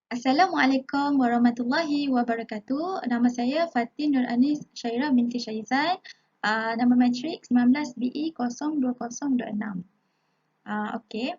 Assalamualaikum warahmatullahi wabarakatuh. Nama saya Fatin Nur Anis Syairah binti Syaizan. Nama matrik 19BE 02026. Okey.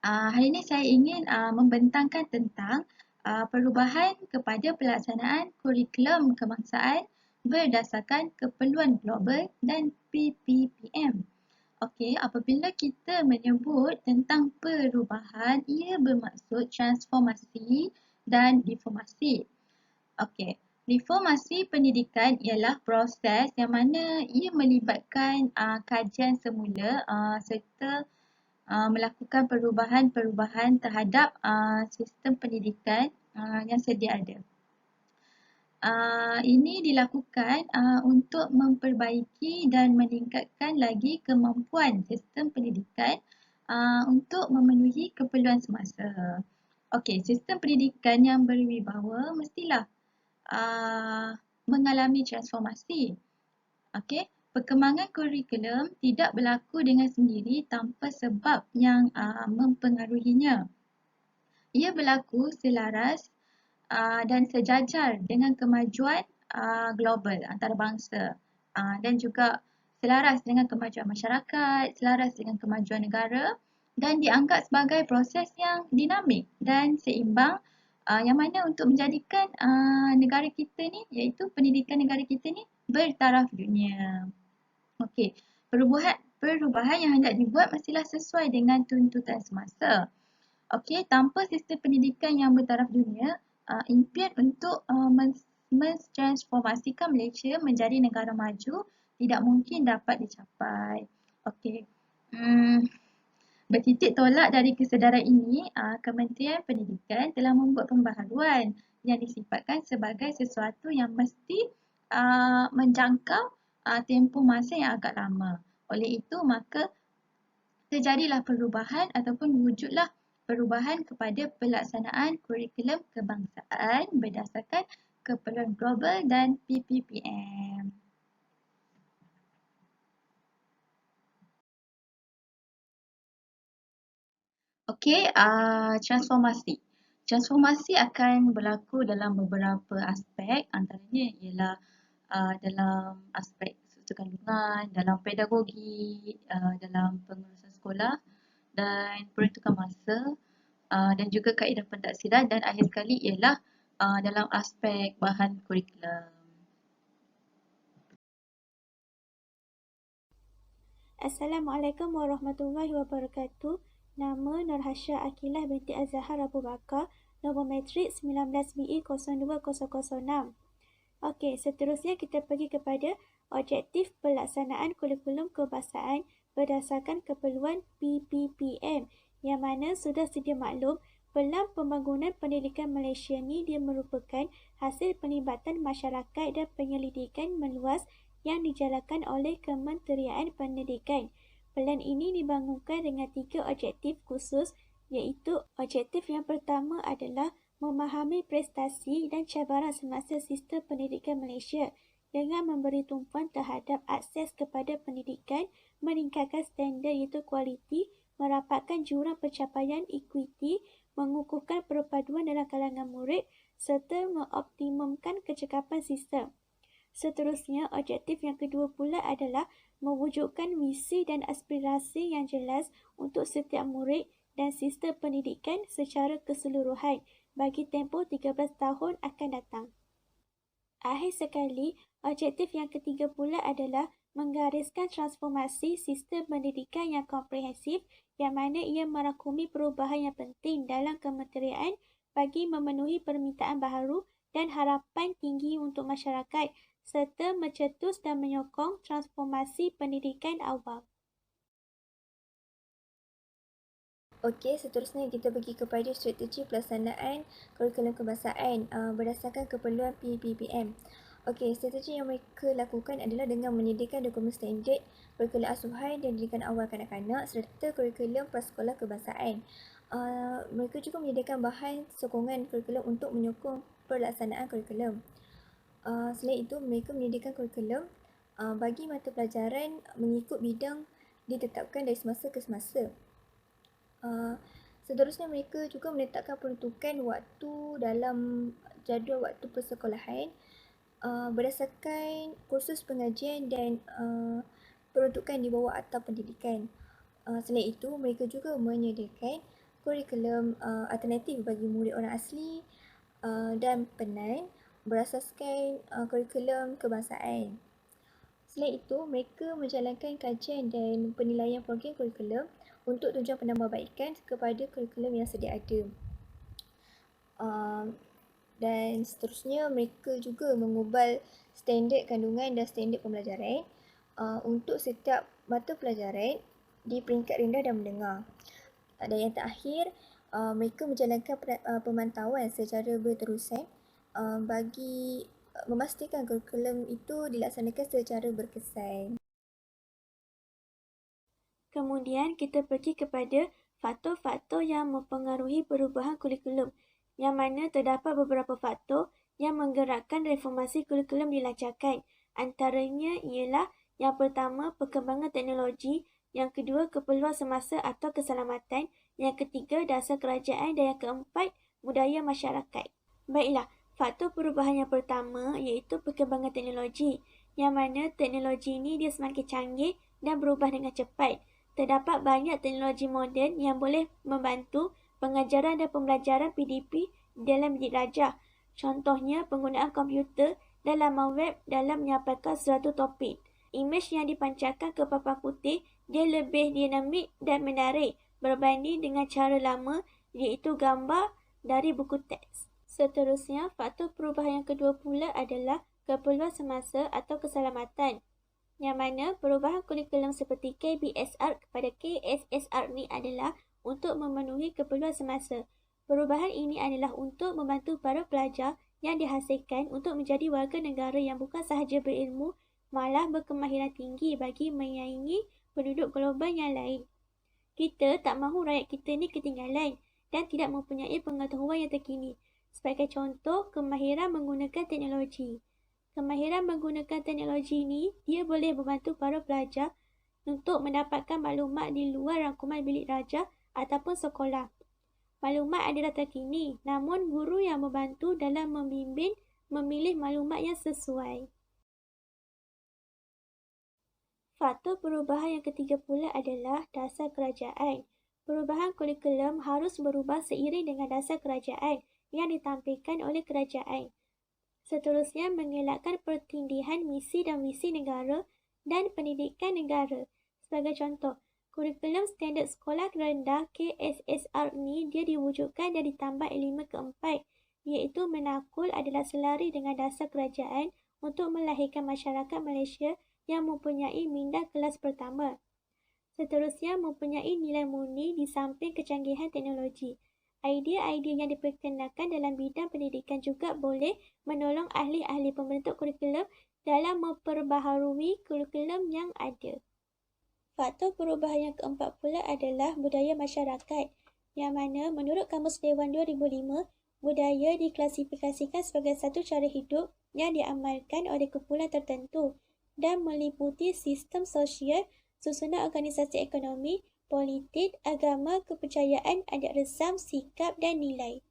Hari ini saya ingin membentangkan tentang perubahan kepada pelaksanaan kurikulum kebangsaan berdasarkan keperluan global dan PPPM. Okey, apabila kita menyebut tentang perubahan, ia bermaksud transformasi dan reformasi. Okey, reformasi pendidikan ialah proses yang mana ia melibatkan kajian semula serta melakukan perubahan-perubahan terhadap sistem pendidikan yang sedia ada. Ini dilakukan untuk memperbaiki dan meningkatkan lagi kemampuan sistem pendidikan untuk memenuhi keperluan semasa. Okey, sistem pendidikan yang berwibawa mestilah mengalami transformasi. Okey, perkembangan kurikulum tidak berlaku dengan sendiri tanpa sebab yang mempengaruhinya. Ia berlaku selaras dan sejajar dengan kemajuan global antarabangsa dan juga selaras dengan kemajuan masyarakat, selaras dengan kemajuan negara dan dianggap sebagai proses yang dinamik dan seimbang yang mana untuk menjadikan negara kita ni, iaitu pendidikan negara kita ni bertaraf dunia. Okey, perubahan yang hendak dibuat mestilah sesuai dengan tuntutan semasa. Okey, tanpa sistem pendidikan yang bertaraf dunia, impian untuk mentransformasikan Malaysia menjadi negara maju tidak mungkin dapat dicapai. Okey. Bertitik tolak dari kesedaran ini, Kementerian Pendidikan telah membuat pembaharuan yang disifatkan sebagai sesuatu yang mesti menjangkau tempoh masa yang agak lama. Oleh itu, maka terjadilah perubahan ataupun wujudlah perubahan kepada pelaksanaan kurikulum kebangsaan berdasarkan keperluan global dan PPPM. Okey, transformasi. Transformasi akan berlaku dalam beberapa aspek, antaranya ialah dalam aspek struktur kandungan, dalam pedagogi, dalam pengurusan sekolah dan peruntukan masa dan juga kaedah pentaksiran dan akhir sekali ialah dalam aspek bahan kurikulum. Assalamualaikum warahmatullahi wabarakatuh. Nama Nurhasya Akilah binti Azhar Abu Bakar, nombor matrik 19BE 02006. Okey, seterusnya kita pergi kepada objektif pelaksanaan kurikulum kebangsaan berdasarkan keperluan PPPM yang mana sudah sedia maklum Pelan Pembangunan Pendidikan Malaysia ni dia merupakan hasil penlibatan masyarakat dan penyelidikan meluas yang dijalankan oleh Kementerian Pendidikan. Pelan ini dibangunkan dengan 3 objektif khusus iaitu objektif yang pertama adalah memahami prestasi dan cabaran semasa sistem pendidikan Malaysia dengan memberi tumpuan terhadap akses kepada pendidikan, meningkatkan standard iaitu kualiti, merapatkan jurang pencapaian equity, mengukuhkan perpaduan dalam kalangan murid serta mengoptimumkan kecekapan sistem. Seterusnya, objektif yang kedua pula adalah mewujudkan visi dan aspirasi yang jelas untuk setiap murid dan sistem pendidikan secara keseluruhan bagi tempoh 13 tahun akan datang. Akhir sekali, objektif yang ketiga pula adalah menggariskan transformasi sistem pendidikan yang komprehensif yang mana ia merangkumi perubahan yang penting dalam kementerian bagi memenuhi permintaan baharu dan harapan tinggi untuk masyarakat serta mencetus dan menyokong transformasi pendidikan awam. Okey, seterusnya kita pergi kepada strategi pelaksanaan kurikulum kebangsaan berdasarkan keperluan PPPM. Okey, strategi yang mereka lakukan adalah dengan menyediakan dokumen standard kurikulum asuhan dan didikan awal kanak-kanak serta kurikulum prasekolah kebangsaan. Mereka juga menyediakan bahan sokongan kurikulum untuk menyokong pelaksanaan kurikulum. Selain itu, mereka menyediakan kurikulum bagi mata pelajaran mengikut bidang ditetapkan dari semasa ke semasa. Seterusnya, mereka juga meletakkan peruntukan waktu dalam jadual waktu persekolahan berdasarkan kursus pengajian dan peruntukan di bawah atap pendidikan. Selain itu, mereka juga menyediakan kurikulum alternatif bagi murid orang asli dan Penan berasaskan kurikulum kebangsaan. Selain itu, mereka menjalankan kajian dan penilaian program kurikulum untuk tujuan penambahbaikan kepada kurikulum yang sedia ada. Dan seterusnya, mereka juga mengubal standard kandungan dan standard pembelajaran untuk setiap mata pelajaran di peringkat rendah dan menengah. Dan yang terakhir, mereka menjalankan pemantauan secara berterusan bagi memastikan kurikulum itu dilaksanakan secara berkesan. Kemudian kita pergi kepada faktor-faktor yang mempengaruhi perubahan kurikulum, yang mana terdapat beberapa faktor yang menggerakkan reformasi kurikulum dilancarkan. Antaranya ialah yang pertama, perkembangan teknologi, yang kedua, keperluan semasa atau keselamatan, yang ketiga, dasar kerajaan, dan yang keempat, budaya masyarakat. Baiklah, faktor perubahan yang pertama iaitu perkembangan teknologi, yang mana teknologi ini dia semakin canggih dan berubah dengan cepat. Terdapat banyak teknologi moden yang boleh membantu pengajaran dan pembelajaran PDP dalam bidik darjah. Contohnya, penggunaan komputer dan laman web dalam menyampaikan suatu topik. Imej yang dipancarkan ke papan putih dia lebih dinamik dan menarik berbanding dengan cara lama iaitu gambar dari buku teks. Seterusnya, faktor perubahan yang kedua pula adalah keperluan semasa atau keselamatan, yang mana perubahan kurikulum seperti KBSR kepada KSSR ni adalah untuk memenuhi keperluan semasa. Perubahan ini adalah untuk membantu para pelajar yang dihasilkan untuk menjadi warga negara yang bukan sahaja berilmu, malah berkemahiran tinggi bagi menyaingi penduduk global yang lain. Kita tak mahu rakyat kita ni ketinggalan dan tidak mempunyai pengetahuan yang terkini. Sebagai contoh, kemahiran menggunakan teknologi. Kemahiran menggunakan teknologi ini, dia boleh membantu para pelajar untuk mendapatkan maklumat di luar rangkuman bilik darjah ataupun sekolah. Maklumat adalah terkini, namun guru yang membantu dalam membimbing memilih maklumat yang sesuai. Faktor perubahan yang ketiga pula adalah dasar kerajaan. Perubahan kurikulum harus berubah seiring dengan dasar kerajaan yang ditampilkan oleh kerajaan. Seterusnya, mengelakkan pertindihan misi dan visi negara dan pendidikan negara. Sebagai contoh, kurikulum standard sekolah rendah KSSR ni dia diwujudkan dan ditambah elemen keempat, iaitu menakul adalah selari dengan dasar kerajaan untuk melahirkan masyarakat Malaysia yang mempunyai minda kelas pertama. Seterusnya, mempunyai nilai murni di samping kecanggihan teknologi. Idea-idea yang diperkenalkan dalam bidang pendidikan juga boleh menolong ahli-ahli pembentuk kurikulum dalam memperbaharui kurikulum yang ada. Faktor perubahan yang keempat pula adalah budaya masyarakat, yang mana menurut Kamus Dewan 2005, budaya diklasifikasikan sebagai satu cara hidup yang diamalkan oleh kumpulan tertentu dan meliputi sistem sosial, susunan organisasi ekonomi, politik, agama, kepercayaan, adat resam, sikap dan nilai.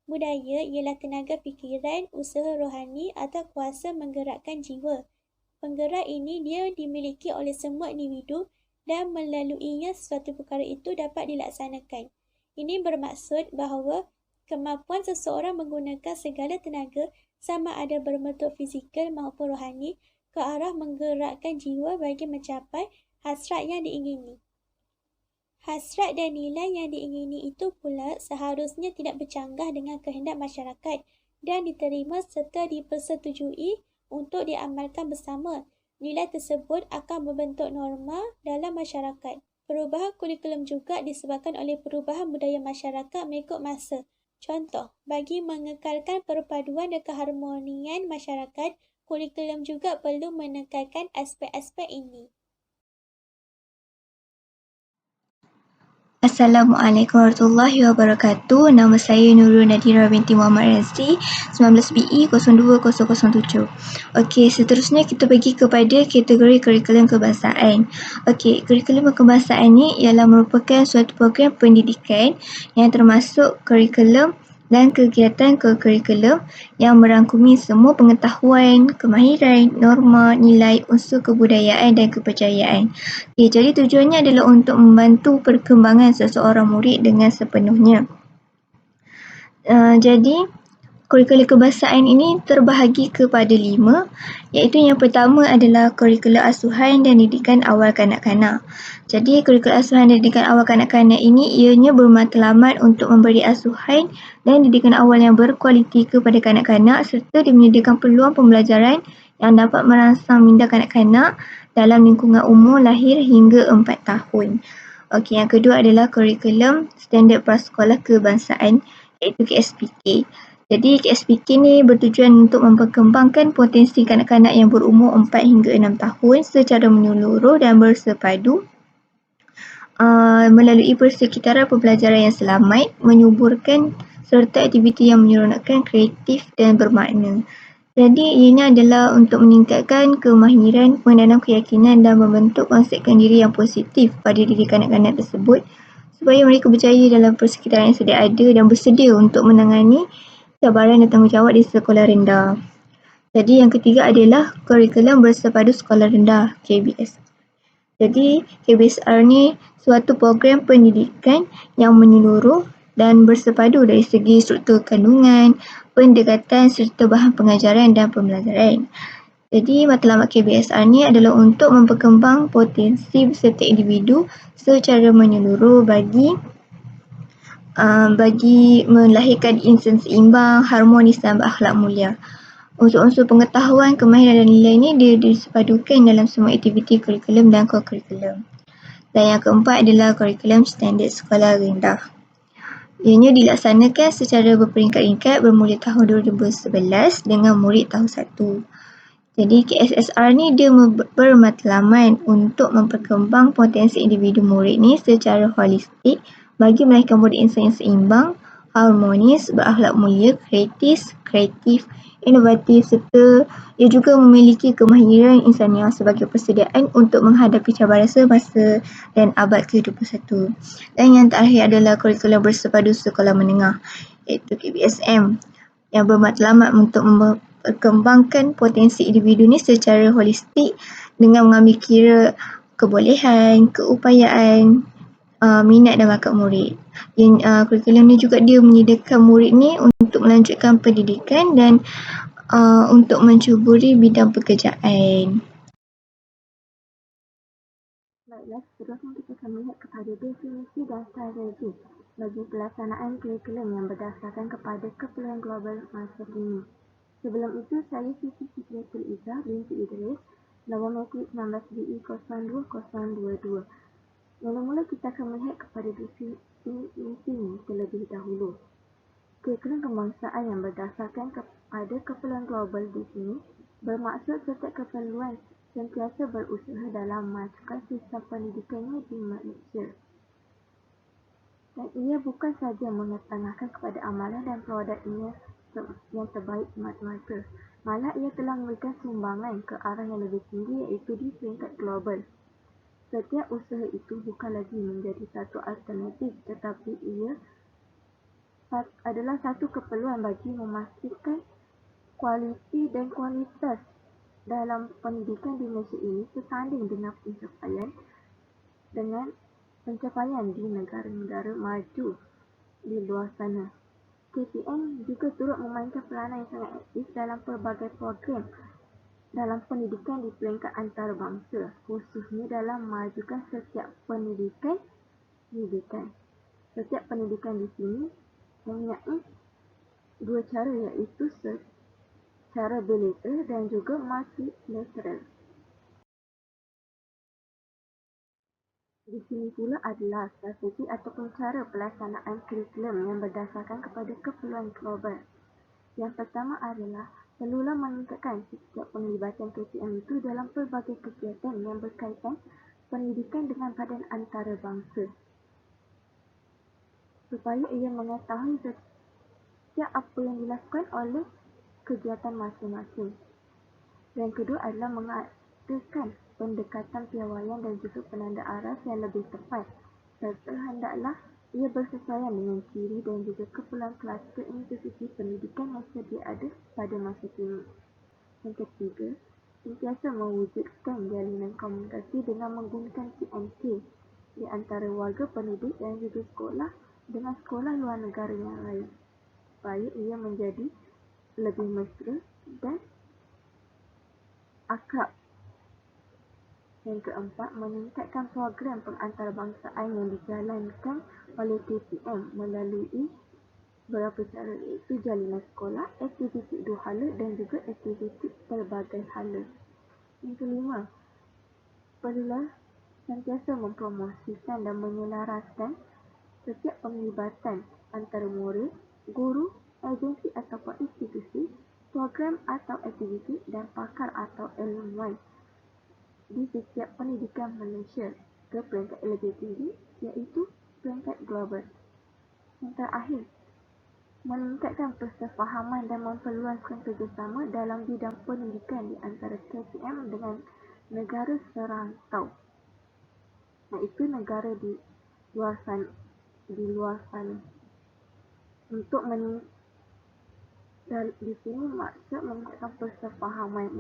Budaya ialah tenaga fikiran, usaha rohani atau kuasa menggerakkan jiwa. Penggerak ini dia dimiliki oleh semua individu dan melaluinya sesuatu perkara itu dapat dilaksanakan. Ini bermaksud bahawa kemampuan seseorang menggunakan segala tenaga sama ada berbentuk fizikal maupun rohani ke arah menggerakkan jiwa bagi mencapai hasrat yang diingini. Hasrat dan nilai yang diingini itu pula seharusnya tidak bercanggah dengan kehendak masyarakat dan diterima serta dipersetujui untuk diamalkan bersama. Nilai tersebut akan membentuk norma dalam masyarakat. Perubahan kurikulum juga disebabkan oleh perubahan budaya masyarakat mengikut masa. Contoh, bagi mengekalkan perpaduan dan keharmonian masyarakat, kurikulum juga perlu menekankan aspek-aspek ini. Assalamualaikum warahmatullahi wabarakatuh. Nama saya Nurul Nadira binti Muhammad Razli, 19BE 020007. Okey, seterusnya kita pergi kepada kategori kurikulum kebangsaan. Okey, kurikulum kebangsaan ni ialah merupakan suatu program pendidikan yang termasuk kurikulum dan kegiatan kurikulum yang merangkumi semua pengetahuan, kemahiran, norma, nilai, unsur kebudayaan dan kepercayaan. Okay, jadi tujuannya adalah untuk membantu perkembangan seseorang murid dengan sepenuhnya. Jadi, kurikulum kebangsaan ini terbahagi kepada 5, iaitu yang pertama adalah kurikulum asuhan dan didikan awal kanak-kanak. Jadi, kurikulum asuhan dan didikan awal kanak-kanak ini ianya bermatlamat untuk memberi asuhan dan didikan awal yang berkualiti kepada kanak-kanak serta menyediakan peluang pembelajaran yang dapat merangsang minda kanak-kanak dalam lingkungan umur lahir hingga 4 tahun. Okey, yang kedua adalah kurikulum standard prasekolah kebangsaan iaitu KSPK. Jadi KSPK ni bertujuan untuk memperkembangkan potensi kanak-kanak yang berumur 4 hingga 6 tahun secara menyeluruh dan bersepadu melalui persekitaran pembelajaran yang selamat, menyuburkan serta aktiviti yang menyeronokkan, kreatif dan bermakna. Jadi ianya adalah untuk meningkatkan kemahiran, menanam keyakinan dan membentuk konsepkan diri yang positif pada diri kanak-kanak tersebut supaya mereka berjaya dalam persekitaran yang sedia ada dan bersedia untuk menangani cabaran dan tanggungjawab di sekolah rendah. Jadi yang ketiga adalah kurikulum bersepadu sekolah rendah KBS. Jadi KBSR ni suatu program pendidikan yang menyeluruh dan bersepadu dari segi struktur kandungan, pendekatan serta bahan pengajaran dan pembelajaran. Jadi matlamat KBSR ni adalah untuk memperkembang potensi beserta individu secara menyeluruh bagi melahirkan insan seimbang, harmonis dan berakhlak mulia. Unsur-unsur pengetahuan, kemahiran dan nilai ini disepadukan dalam semua aktiviti kurikulum dan co-kurikulum. Dan yang keempat adalah kurikulum standard sekolah rendah. Ianya dilaksanakan secara berperingkat-ringkat bermula tahun 2011 dengan murid tahun 1. Jadi KSSR ni dia bermatlamat untuk memperkembang potensi individu murid ni secara holistik bagi melahirkan murid insan yang seimbang, harmonis, berakhlak mulia, kreatif, inovatif serta ia juga memiliki kemahiran insaniah sebagai persediaan untuk menghadapi cabaran semasa dan abad ke-21. Dan yang terakhir adalah kurikulum bersepadu sekolah menengah iaitu KBSM yang bermatlamat untuk memperkembangkan potensi individu ni secara holistik dengan mengambil kira kebolehan, keupayaan, minat dan bakat murid. Kurikulum ni juga dia menyediakan murid ni untuk melanjutkan pendidikan dan untuk mencuburi bidang pekerjaan. Baiklah, seterusnya kita akan melihat kepada definisi dan strategi bagi pelaksanaan kurikulum yang berdasarkan kepada keperluan global masa kini. Sebelum itu, saya Siti Fitriatul Izzah binti Idris, nombor matrik 19BE 02022. Mula-mula kita akan melihat kepada definisi ini terlebih dahulu. Kurikulum kebangsaan yang berdasarkan kepada keperluan global di sini bermaksud setiap keperluan sentiasa berusaha dalam memajukan sistem pendidikannya di Malaysia. Dan ia bukan sahaja mengetengahkan kepada amalan dan produknya yang terbaik semata-mata, malah ia telah memberikan sumbangan ke arah yang lebih tinggi iaitu di peringkat global. Setiap usaha itu bukan lagi menjadi satu alternatif tetapi ia adalah satu keperluan bagi memastikan kualiti dan kualitas dalam pendidikan di Malaysia ini setanding dengan pencapaian di negara-negara maju di luar sana. KPM juga turut memainkan peranan yang sangat aktif dalam pelbagai program dalam pendidikan di peringkat antarabangsa, khususnya dalam memajukan setiap pendidikan. Setiap pendidikan di sini mempunyai dua cara iaitu secara bilateral dan juga multilateral. Di sini pula adalah strategi ataupun cara pelaksanaan kurikulum yang berdasarkan kepada keperluan global. Yang pertama adalah perlulah meningkatkan setiap penglibatan KPM itu dalam pelbagai kegiatan yang berkaitan pendidikan dengan badan antarabangsa. supaya ia mengetahui setiap apa yang dilakukan oleh kegiatan masing-masing. Yang kedua adalah mengadakan pendekatan piawaian dan juga penanda aras yang lebih tepat, serta hendaklah ia bersesuaian dengan ciri dan juga keperluan kluster institusi pendidikan yang sedia ada pada masa kini. Yang ketiga, sentiasa mewujudkan jalinan komunikasi dengan menggunakan TNK di antara warga pendidik dan juga sekolah dengan sekolah luar negara yang lain, supaya ia menjadi lebih mesra dan akrab. Yang keempat, meningkatkan program pengantarbangsaan yang dijalankan oleh TPM melalui beberapa cara, iaitu jalinan sekolah, aktiviti dua hala dan juga aktiviti pelbagai hala. Yang kelima, perlulah sentiasa mempromosikan dan menyelaraskan setiap penglibatan antara murid, guru, agensi ataupun institusi, program atau aktiviti dan pakar atau ilmuwan di setiap pendidikan Malaysia ke peringkat lebih tinggi, iaitu peringkat global. Yang terakhir, meningkatkan persefahaman dan memperluaskan kerjasama dalam bidang pendidikan di antara KPM dengan negara serantau, iaitu negara di luar sana. Untuk di sini maksud meningkatkan persefahaman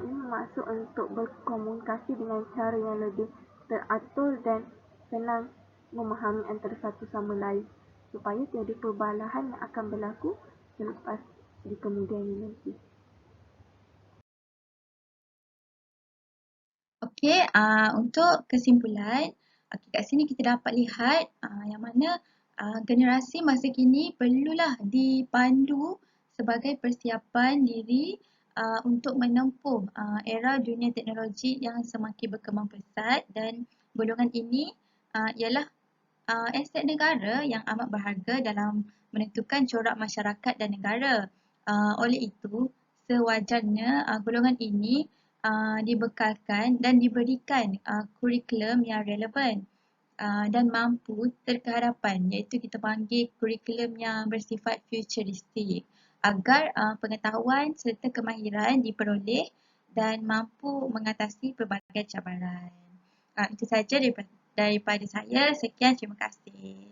ini maksud untuk berkomunikasi dengan cara yang lebih teratur dan senang memahami antara satu sama lain, supaya tiada perbalahan yang akan berlaku selepas di kemudian nanti. Okey, untuk kesimpulan, kat sini kita dapat lihat yang mana generasi masa kini perlulah dipandu sebagai persiapan diri untuk menempuh era dunia teknologi yang semakin berkembang pesat, dan golongan ini ialah aset negara yang amat berharga dalam menentukan corak masyarakat dan negara. Oleh itu, sewajarnya golongan ini dibekalkan dan diberikan kurikulum yang relevan dan mampu terkehadapan, iaitu kita panggil kurikulum yang bersifat futuristik, agar pengetahuan serta kemahiran diperoleh dan mampu mengatasi pelbagai cabaran. Itu saja daripada saya. Sekian, terima kasih.